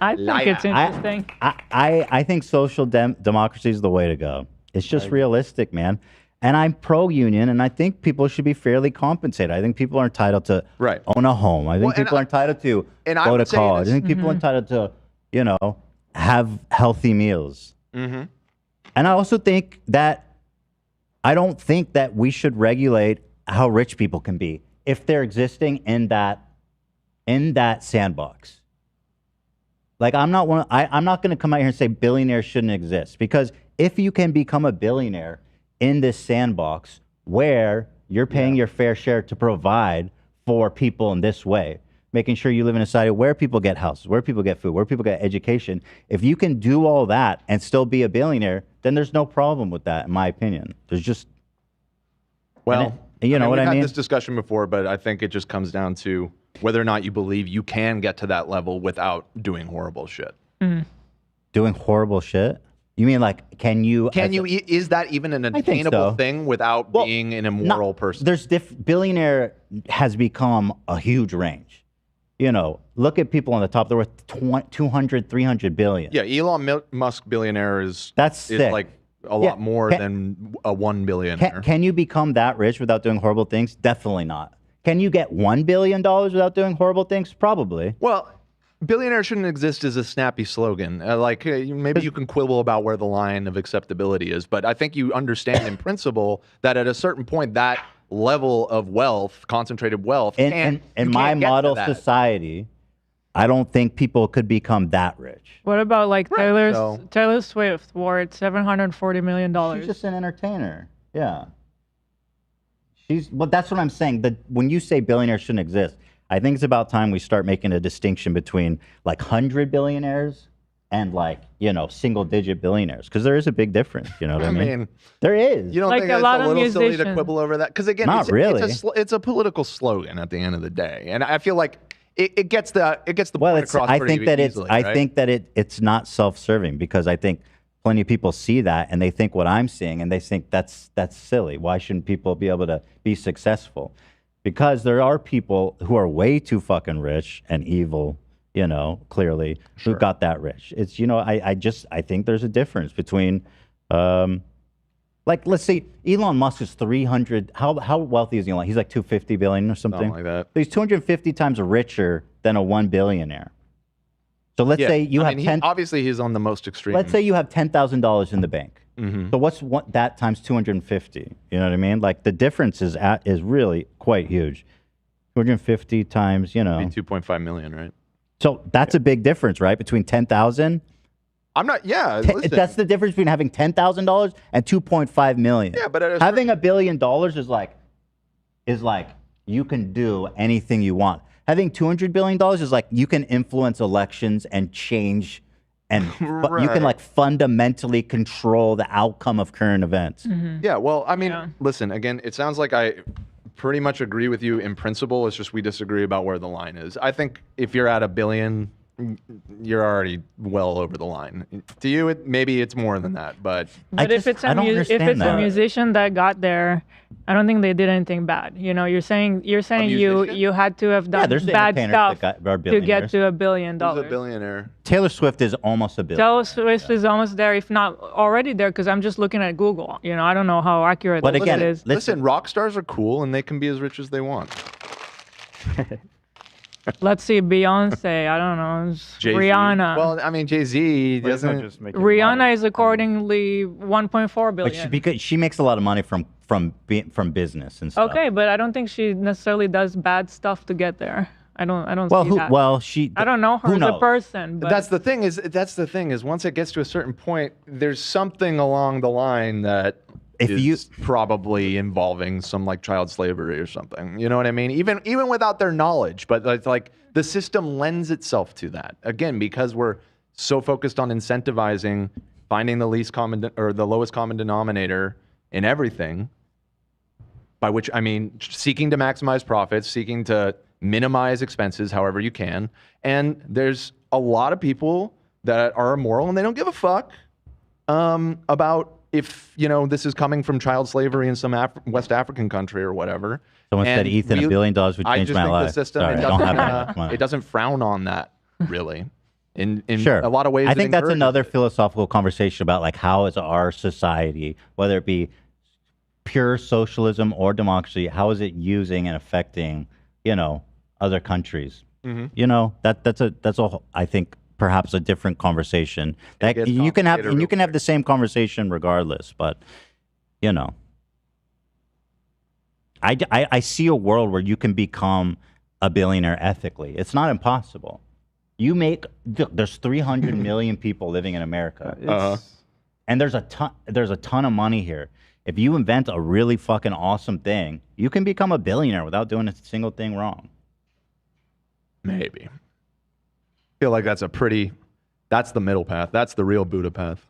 I think Liar. it's interesting. I think social democracy is the way to go. It's just realistic, man. And I'm pro-union, and I think people should be fairly compensated. I think people are entitled to own a home. I think people are entitled to go to college. I think people are entitled to, have healthy meals. And I also think that I don't think that we should regulate how rich people can be if they're existing in that sandbox. Like I'm not going to come out here and say billionaires shouldn't exist, because if you can become a billionaire in this sandbox where you're paying your fair share to provide for people in this way, making sure you live in a society where people get houses, where people get food, where people get education. If you can do all that and still be a billionaire, then there's no problem with that, in my opinion. There's just... Well, you know what I mean? We've had this discussion before, but I think it just comes down to whether or not you believe you can get to that level without doing horrible shit. Doing horrible shit? You mean like, can you... Is that even an attainable thing without being an immoral person? There's billionaire has become a huge range. Look at people on the top. They're worth 200, 300 billion. Yeah, Elon Musk billionaire is sick. like a lot more than a 1 billionaire. Can you become that rich without doing horrible things? Definitely not. Can you get $1 billion without doing horrible things? Probably. Well, billionaire shouldn't exist as a snappy slogan. Maybe you can quibble about where the line of acceptability is, but I think you understand in principle that at a certain point that level of wealth, concentrated wealth, in my model society, I don't think people could become that rich. What about like Taylor Swift worth $740 million? She's just an entertainer. Yeah. But that's what I'm saying. When you say billionaires shouldn't exist, I think it's about time we start making a distinction between like 100 billionaires and like, single-digit billionaires, because there is a big difference. You know what I mean? There is. You don't like think a it's lot a of little silly to musicians. quibble over that? Because again, Not really. it's a political slogan at the end of the day, and I feel like it gets the point across I pretty think that easily, I think that it's not self-serving, because I think plenty of people see that and they think what I'm seeing and they think that's silly. Why shouldn't people be able to be successful? Because there are people who are way too fucking rich and evil, clearly, who got that rich. It's, I think there's a difference between, like, let's say Elon Musk is 300. How wealthy is Elon? He's like 250 billion or something. Something like that. So he's 250 times richer than a 1 billionaire. So let's say you have 10. Obviously, he's on the most extreme. Let's say you have $10,000 in the bank. Mm-hmm. So what's that times 250? You know what I mean? Like the difference is really quite huge. 250 times, 2.5 million, right? So that's a big difference, right? Between 10,000. I'm not. Yeah, listen. That's the difference between having $10,000 and 2.5 million. Yeah, but having $1 billion is like you can do anything you want. Having $200 billion is like you can influence elections and change, and you can like fundamentally control the outcome of current events. Mm-hmm. Yeah, well, I mean, listen, again, it sounds like I pretty much agree with you in principle. It's just we disagree about where the line is. I think if you're at $1 billion, you're already well over the line. To you, maybe it's more than that, but if it's a musician that got there, I don't think they did anything bad. You're saying you had to have done bad stuff to get to $1 billion. Who's a billionaire? Taylor Swift is almost $1 billion. Taylor Swift is almost there, if not already there, because I'm just looking at Google. I don't know how accurate it is. Listen, rock stars are cool and they can be as rich as they want. Let's see, Beyonce. I don't know. Rihanna. Well, I mean, Jay-Z doesn't. Rihanna is accordingly 1.4 billion. But because she makes a lot of money from business and stuff. Okay, but I don't think she necessarily does bad stuff to get there. I don't Well, see who? that. Well, she. I don't know her who as a knows? person, but That's the thing is once it gets to a certain point, there's something along the line that If is you- probably involving some like child slavery or something. You know what I mean? Even without their knowledge, but it's like the system lends itself to that. Again, because we're so focused on incentivizing finding the least common or the lowest common denominator in everything, by which I mean seeking to maximize profits, seeking to minimize expenses however you can. And there's a lot of people that are immoral and they don't give a fuck about if, this is coming from child slavery in some West African country or whatever. Someone said, And Ethan, $1 billion would I change just my think life. the system, Sorry, it I don't doesn't, have that much money. it doesn't frown on that, really. In Sure. a lot of ways, I it think that's encourages another it. philosophical conversation about like how is our society, whether it be pure socialism or democracy, how is it using and affecting, other countries? That's a I think perhaps a different conversation that gets you can have, complicated and you real can have the same conversation regardless. But I see a world where you can become a billionaire ethically. It's not impossible. There's 300 million people living in America, and there's a ton of money here. If you invent a really fucking awesome thing, you can become a billionaire without doing a single thing wrong. Maybe. I feel like that's the middle path. That's the real Buddha path.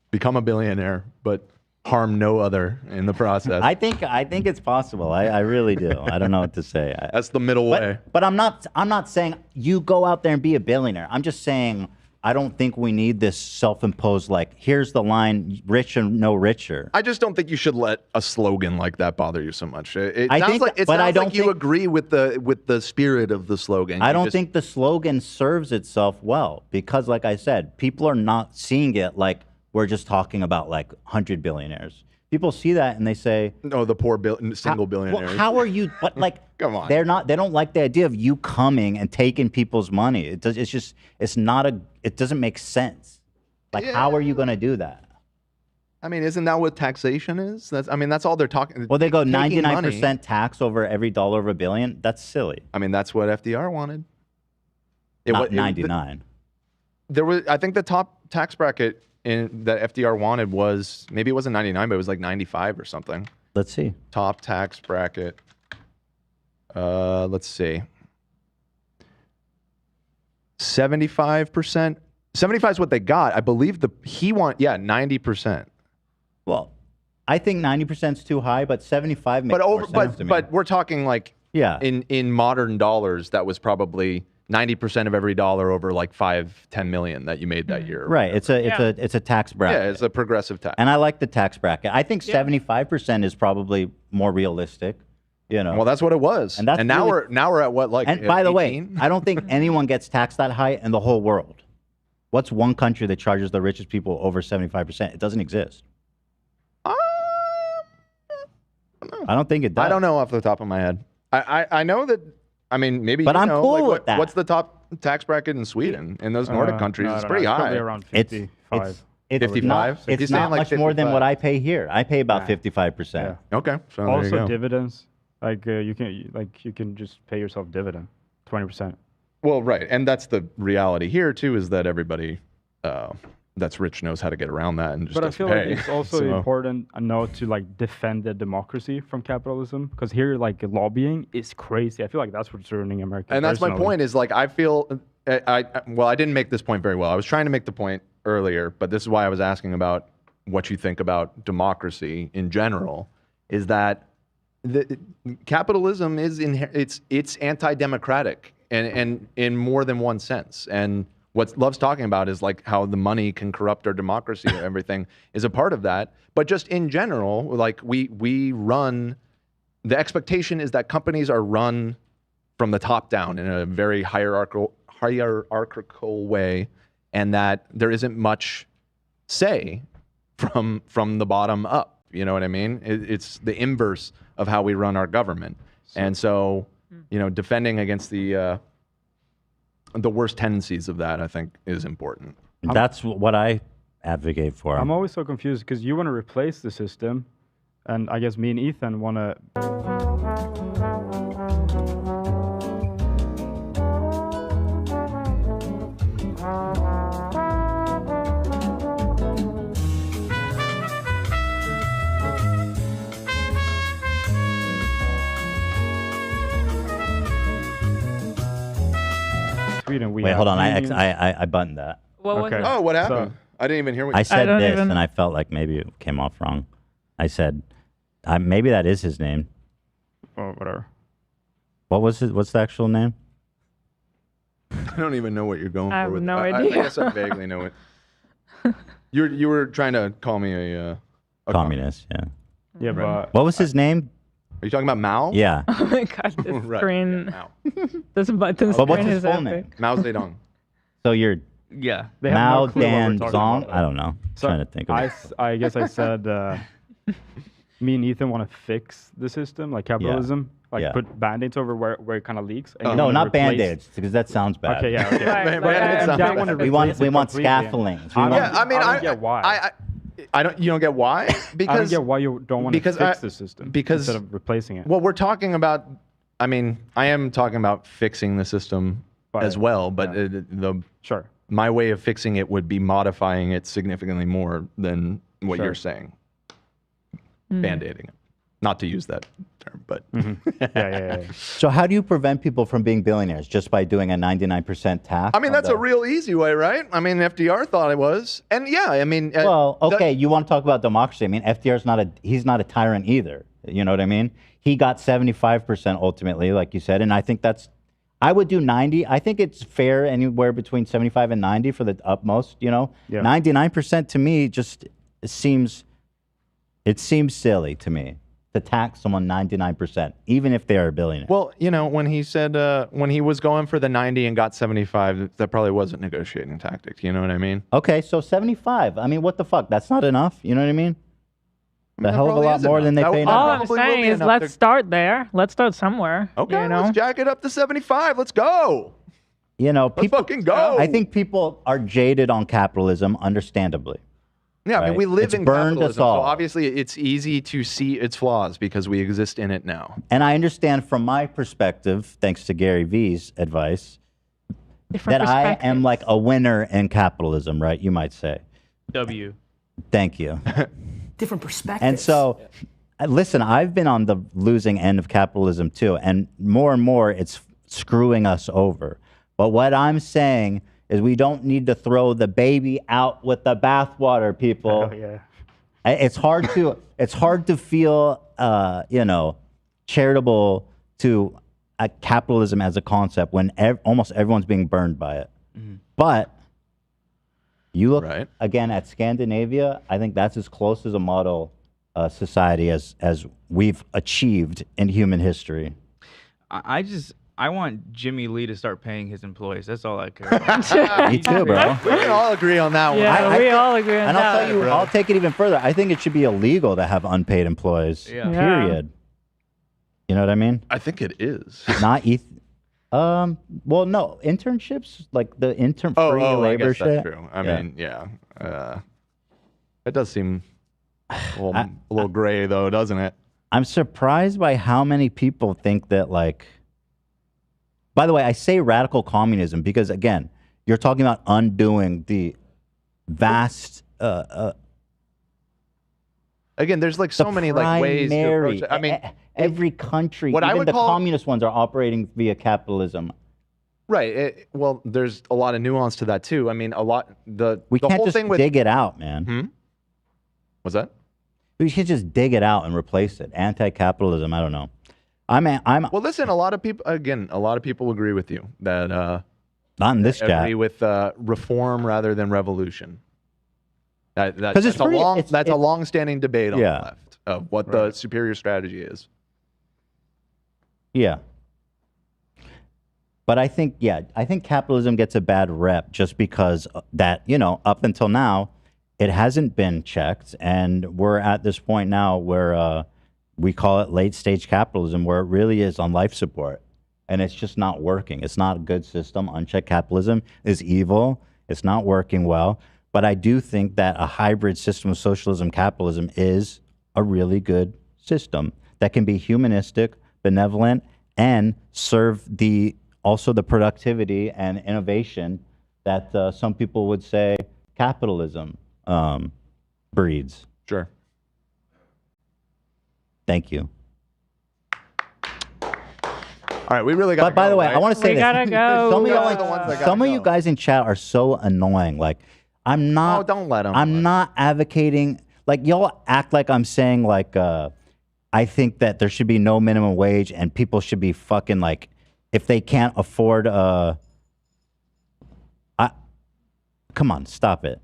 Become a billionaire, but harm no other in the process. I think it's possible. I really do. I don't know what to say. That's the middle way. But I'm not saying you go out there and be a billionaire. I'm just saying I don't think we need this self-imposed, like, here's the line, rich and no richer. I just don't think you should let a slogan like that bother you so much. It I sounds think- like, it but I sounds don't like you think- agree with the spirit of the slogan. I You don't just- think the slogan serves itself well because, like I said, people are not seeing it like we're just talking about like 100 billionaires. People see that and they say, No, the poor single billionaires. well, how are you? But like, Come on. They don't like the idea of you coming and taking people's money. It doesn't make sense. Like, how are you going to do that? I mean, isn't that what taxation is? That's all they're talking. Well, they go taking 99% money. tax over every dollar of a billion. That's silly. I mean, that's what FDR wanted. Not 99. There was, I think, the top tax bracket that FDR wanted was, maybe it wasn't 99, but it was like 95 or something. Let's see. Top tax bracket. Let's see. 75%. 75 is what they got. I believe 90%. Well, I think 90% is too high, but 75 makes more sense to me. But we're talking like in modern dollars, that was probably 90% of every dollar over like 5-10 million that you made that year. Right. It's a tax bracket. Yeah, it's a progressive tax. And I like the tax bracket. I think 75% is probably more realistic. Well, that's what it was. And now we're at what, like, and by the way, 18? I don't think anyone gets taxed that high in the whole world. What's one country that charges the richest people over 75%? It doesn't exist. I don't think it does. I don't know off the top of my head. I know that. I mean, maybe. But I'm cool with that. What's the top tax bracket in Sweden? In those Nordic countries, it's pretty high. Probably around 55. It's 55? not, You're it's saying not like much more than 55. what I pay here. I pay about 55%. Okay, so there you Also go. dividends, like you can just pay yourself dividend, 20%. Well, right, and that's the reality here too. Is that everybody that's rich knows how to get around that and just But I doesn't feel pay. like it's also So- important now to like defend the democracy from capitalism, because here like lobbying is crazy. I feel like that's what's ruining America. And that's my personally. point. Is like I feel I didn't make this point very well. I was trying to make the point earlier, but this is why I was asking about what you think about democracy in general. Is that capitalism is it's anti-democratic and in more than one sense. And what Love's talking about is like how the money can corrupt our democracy or everything is a part of that. But just in general, like we run, the expectation is that companies are run from the top down in a very hierarchical way, and that there isn't much say from the bottom up. You know what I mean? It's the inverse of how we run our government. And so, defending against the worst tendencies of that, I think, is important. That's what I advocate for. I'm always so confused because you want to replace the system, and I guess me and Ethan want to. hold on. means- I buttoned that. What was Okay. it? Oh, what happened? So- I didn't even hear what I you said don't this, even- and I felt like maybe it came off wrong. I said, maybe that is his name. Oh, whatever. What was it? What's the actual name? I don't even know what you're going I for have with no I idea. guess I vaguely know it. You were trying to call me a Communist. Yeah. Yeah, but What was his name? Are you talking about Mao? Yeah. Oh my god, this Right, screen, Mao. this button But what's screen his is full epic. name? Mao Zedong. So you're Yeah. they have Mao no clue what we're Dan talking Zong? about. I don't know. So Trying to think of it. I guess I said me and Ethan want to fix the system, like capitalism, like Yeah. put band-aids over where it kind of leaks. And you No, wanna not replace- Band-Aids, because that sounds bad. Okay, yeah, okay. Right, Man, like, Band-Aids I- sounds I bad. wanna We want replace it scaffoldings. We I want, Yeah, I mean, I don't get why. I don't. You don't get why? I don't Because get why you don't want to because fix I- the system because- instead of replacing it. well, we're talking about. I mean, I am talking about fixing the system But- as well, but yeah. the Sure. my way of fixing it would be modifying it significantly more than what Sure. you're saying. Band-aiding it. Not to use that term, but Yeah. so how do you prevent people from being billionaires? Just by doing a 99% tax? I mean, on that's the- a real easy way, right? I mean, FDR thought it was. And yeah, I mean, Well, the- okay, you want to talk about democracy. I mean, FDR's he's not a tyrant either. You know what I mean? He got 75% ultimately, like you said. And I think I would do 90. I think it's fair anywhere between 75 and 90 for the utmost, you know? Yeah. 99% to me just seems silly to me to tax someone 99%, even if they are a billionaire. well, you know, when he said, when he was going for the 90 and got 75, that probably wasn't negotiating tactic. You know what I mean? Okay, so 75. I mean, what the fuck? That's not enough. You know what I mean? that A hell of a probably lot is more enough. than they That pay would- All now. I'm Probably will saying be is enough let's to- start there. Let's start somewhere. Okay, you know? let's jack it up to 75. Let's go. You know, Let's people. fucking go. I think people are jaded on capitalism, understandably. Yeah, I mean, right. we live It's in burned us capitalism, so all. obviously it's easy to see its flaws because we exist in it now. And I understand from my perspective, thanks to Gary V's advice, Different that I am perspectives. like a winner in capitalism, right? You might say. W. Thank you. Different perspectives. And so, listen, I've been on the losing end of capitalism too. And more, it's screwing us over. But what I'm saying is we don't need to throw the baby out with the bathwater, people. Oh, yeah. It's hard to feel, charitable to capitalism as a concept when almost everyone's being burned by it. But you look Right. again at Scandinavia. I think that's as close as a model society as we've achieved in human history. I want Jimmy Lee to start paying his employees. That's all I care about. Me too, bro. We can all agree on that one. Yeah, we all agree on And I'll that. tell you, I'll take it even further. I think it should be illegal to have unpaid employees. Yeah. Yeah. Period. You know what I mean? I think it is. Not well, no, internships, like the free I labor guess shit. that's true. I Yeah. mean, yeah. It does seem a little gray, though, doesn't it? I'm surprised by how many people think that, like, by the way, I say radical communism because, again, you're talking about undoing the vast, Again, there's like so the many like ways to primary- approach it. I mean, every country, what I even would the call- communist ones are operating via capitalism. right. Well, there's a lot of nuance to that too. I mean, the We the can't whole just thing with dig it out, man. what's that? We should just dig it out and replace it. Anti-capitalism, I don't know. I'm Well, listen, a lot of people agree with you that not in this chat. agree with reform rather than revolution. 'Cause That's it's pretty- a long-standing debate on Yeah. the left of what the superior strategy is. Yeah. But I think capitalism gets a bad rep just because that, up until now, it hasn't been checked. And we're at this point now where we call it late stage capitalism, where it really is on life support. And it's just not working. It's not a good system. Unchecked capitalism is evil. It's not working well. But I do think that a hybrid system of socialism, capitalism is a really good system that can be humanistic, benevolent, and serve also the productivity and innovation that some people would say capitalism breeds. Sure. Thank you. All right, we really got. But by the way, I want to say We this. gotta go. Some of Those y'all, are the ones that gotta some of you go. guys in chat are so annoying. Like, I'm not. Oh, don't let 'em. I'm not advocating. Like, y'all act like I'm saying like, I think that there should be no minimum wage and people should be fucking like, if they can't afford. Come on, stop it.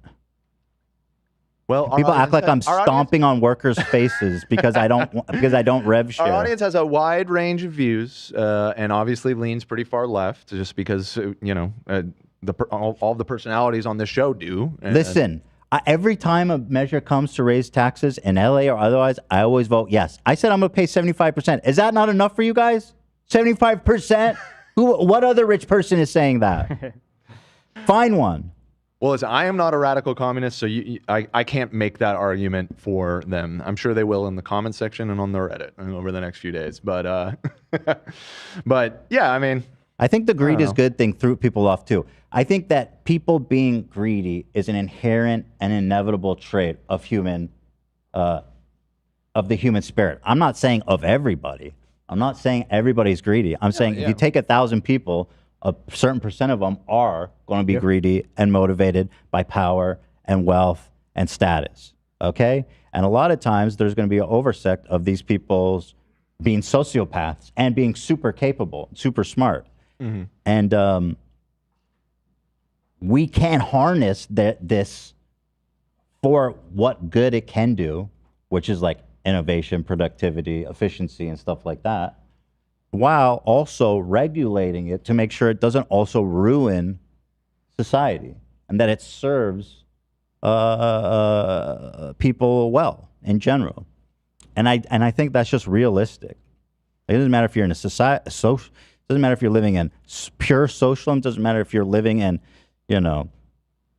Well, our People act audience like I'm has- our audience- stomping on workers' faces because I don't rev share. Our audience has a wide range of views, and obviously leans pretty far left, just because all the personalities on this show do. And- Listen, every time a measure comes to raise taxes in LA or otherwise, I always vote yes. I said I'm going to pay 75%. Is that not enough for you guys? 75%? What other rich person is saying that? Find one. Well, listen, I am not a radical communist, so I can't make that argument for them. I'm sure they will in the comment section and on the Reddit over the next few days. But, but yeah, I mean, I think the greed don't is know. good thing threw people off too. I think that people being greedy is an inherent and inevitable trait of of the human spirit. I'm not saying of everybody. I'm not saying everybody's greedy. I'm saying if you take 1,000 people, a certain percent of them are going to be greedy and motivated by power and wealth and status. Okay? And a lot of times there's going to be an oversight of these people's being sociopaths and being super capable, super smart. And we can harness this for what good it can do, which is like innovation, productivity, efficiency, and stuff like that, while also regulating it to make sure it doesn't also ruin society and that it serves people well in general. And I think that's just realistic. It doesn't matter if you're in a society, doesn't matter if you're living in pure socialism, doesn't matter if you're living in,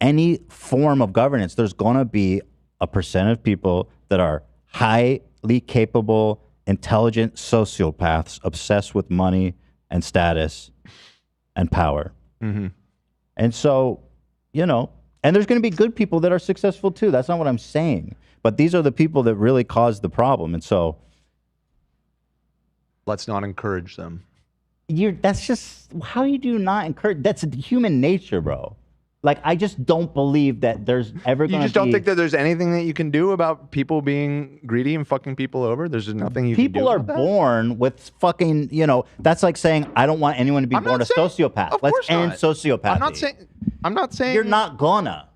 any form of governance, there's going to be a percent of people that are highly capable, intelligent sociopaths obsessed with money and status and power. And so, and there's going to be good people that are successful too. That's not what I'm saying. But these are the people that really cause the problem. And so let's not encourage them. That's just, how you do not encourage, that's human nature, bro. Like, I just don't believe that there's ever going to be... You just don't think that there's anything that you can do about people being greedy and fucking people over? There's just nothing you can do People are about that? born with fucking, that's like saying, I don't want anyone to be I'm born a not saying- sociopath. of Let's course end not. sociopathy. I'm not saying... You're not gonna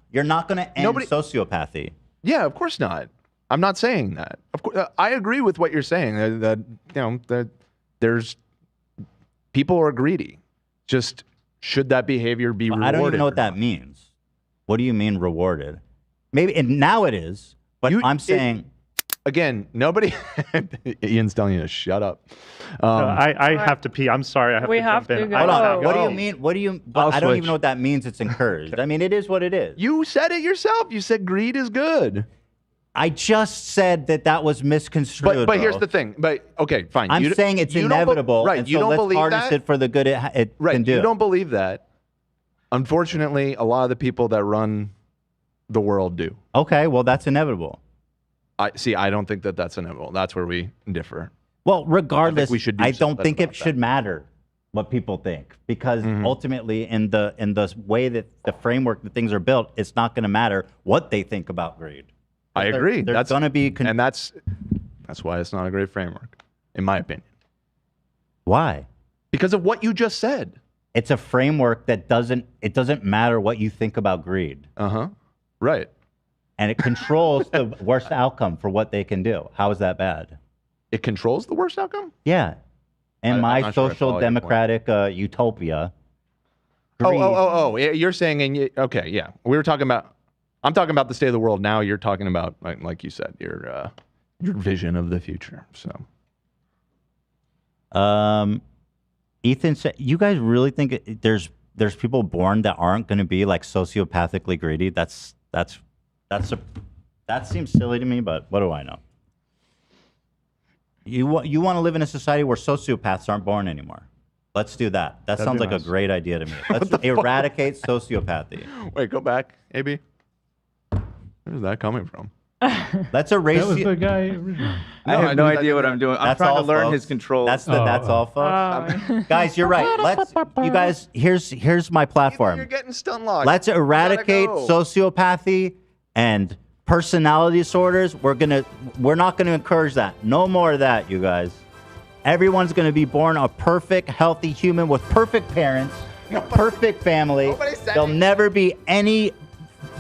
end sociopathy. Yeah, of course not. I'm not saying that. Of course, I agree with what you're saying. That there's people are greedy. Just should that behavior be rewarded? I don't even know or what that not? means. What do you mean rewarded? Maybe, and now it is, but I'm saying... Again, nobody... Ian's telling you to shut up. I have to pee. I'm sorry. I have We to have jump to in. go. Hold on. Oh. What do you mean? What do you... I'll I don't even switch. know what that means. It's encouraged. I mean, it is what it is. You said it yourself. You said greed is good. I just said that was misconstrued. But here's bro. the thing. But okay, fine. I'm saying it's inevitable. Right. And You so don't let's believe harness that? it for the good it Right. can do. You don't believe that. Unfortunately, a lot of the people that run the world do. Okay, well, that's inevitable. I don't think that that's inevitable. That's where we differ. Well, regardless, we should do I don't something think it about should matter what people think, because ultimately, in the way that the framework that things are built, it's not going to matter what they think about greed. I agree. There's That's going to be and that's why it's not a great framework, in my opinion. why? Because of what you just said. It's a framework that doesn't matter what you think about greed, Right. and it controls the worst outcome for what they can do. How is that bad? It controls the worst outcome? Yeah. In I'm my not sure I social follow your point. democratic utopia. Oh. You're saying, okay, yeah. I'm talking about the state of the world now. You're talking about, like you said, your vision of the future. So, Ethan said, you guys really think there's people born that aren't going to be like sociopathically greedy? That seems silly to me, but what do I know? You want to live in a society where sociopaths aren't born anymore. Let's do that. That That'd sounds be like nice. a great idea to me. Let's eradicate sociopathy. wait, go back, AB. Where's that coming from? Let's erase That was you. the guy originally. I No, I have no knew that idea what either. I'm doing. I'm That's trying all, to learn folks. his controls. That's all, folks. Oh. Guys, you're right. You guys, here's my You're platform. getting stun locked. Let's eradicate go. sociopathy and personality disorders. We're not gonna encourage that. No more of that, you guys. Everyone's gonna be born a perfect, healthy human with perfect parents, perfect family. Nobody said There'll it. never be any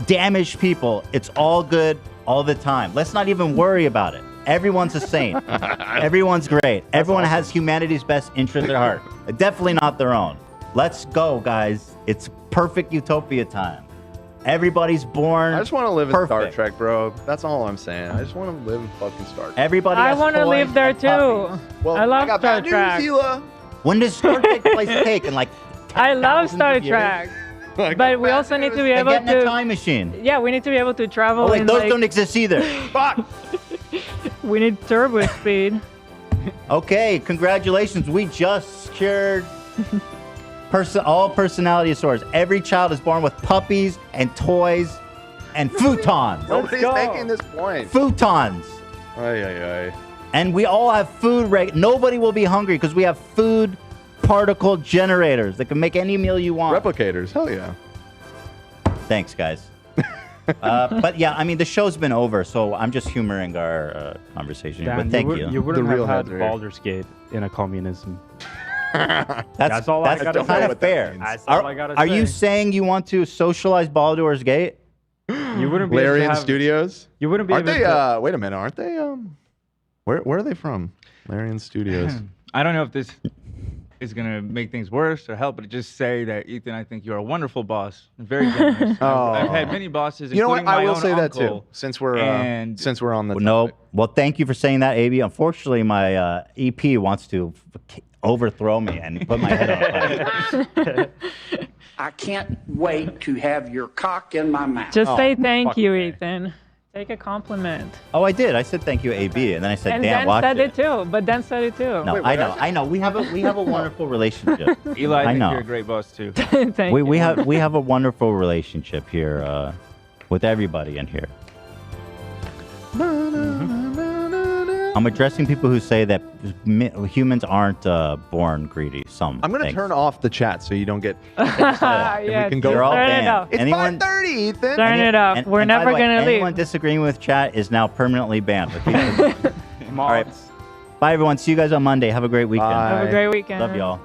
damaged people. It's all good all the time. Let's not even worry about it. Everyone's a saint. Everyone's great. Everyone has humanity's best interest at heart. Definitely not their own. Let's go, guys. It's perfect utopia time. Everybody's born. I just want to live in Star perfect. Trek, bro. That's all I'm saying. I just want to live in fucking Star Trek. Everybody I has want to toys live there and too. puppies. Well, I love got Star bad Trek. news, Hila. When does Star Trek place take? In like I love 10,000 Star of years? Trek. I got But we bad also need to news. be They able get in a to. time machine. Yeah, we need to be able to travel. Oh wait, in, those like, don't exist either. Fuck. We need turbo speed. Okay, congratulations. We just secured all personality disorders. Every child is born with puppies and toys and futons. Nobody's go. making this point. Futons. Ay, ay, ay. And we all have food. Nobody will be hungry because we have food particle generators that can make any meal you want. Replicators. Hell yeah. Thanks, guys. But yeah, I mean, the show's been over, so I'm just humoring our conversation. Dan, But thank you wouldn't The real have had heads are here. Baldur's Gate in a communism. That's all I that's gotta kind say. of fair. That's all I gotta Are you say. saying you want to socialize Baldur's Gate? You wouldn't be Larian able to have, Studios. You wouldn't be Aren't able they? to. Wait a minute. Aren't they? Where are they from? Larian Studios. I don't know if this is gonna make things worse or help, but just say that Ethan, I think you're a wonderful boss, very generous. Oh. I've had many bosses. You know what? including I my will own say that too. uncle. Since we're And- on the No. topic. Well, thank you for saying that, AB. Unfortunately, my EP wants to overthrow me and put my head on fire. I can't wait to have your cock in my mouth. Just say thank fuck you, me. Ethan. Take a compliment. Oh, I did. I said thank you, AB, and then I said, And "Damn, Dan watch said it." it too. But Dan said it too. No, Wait, I what know. is it? I know. We have a wonderful relationship. Eli, I think know. you're a great boss too. Thank you. we have a wonderful relationship here with everybody in here. I'm addressing people who say that humans aren't born greedy. Some I'm gonna things. turn off the chat so you don't get. Yeah, we can go- You're all turn it banned. off. It's Anyone- 5:30, Ethan. Turn it off. We're by never the way, gonna anyone leave. disagreeing with chat is now permanently banned. Mods. Bye, everyone. See you guys on Monday. Have a great weekend. Bye. Have a great weekend. Love y'all.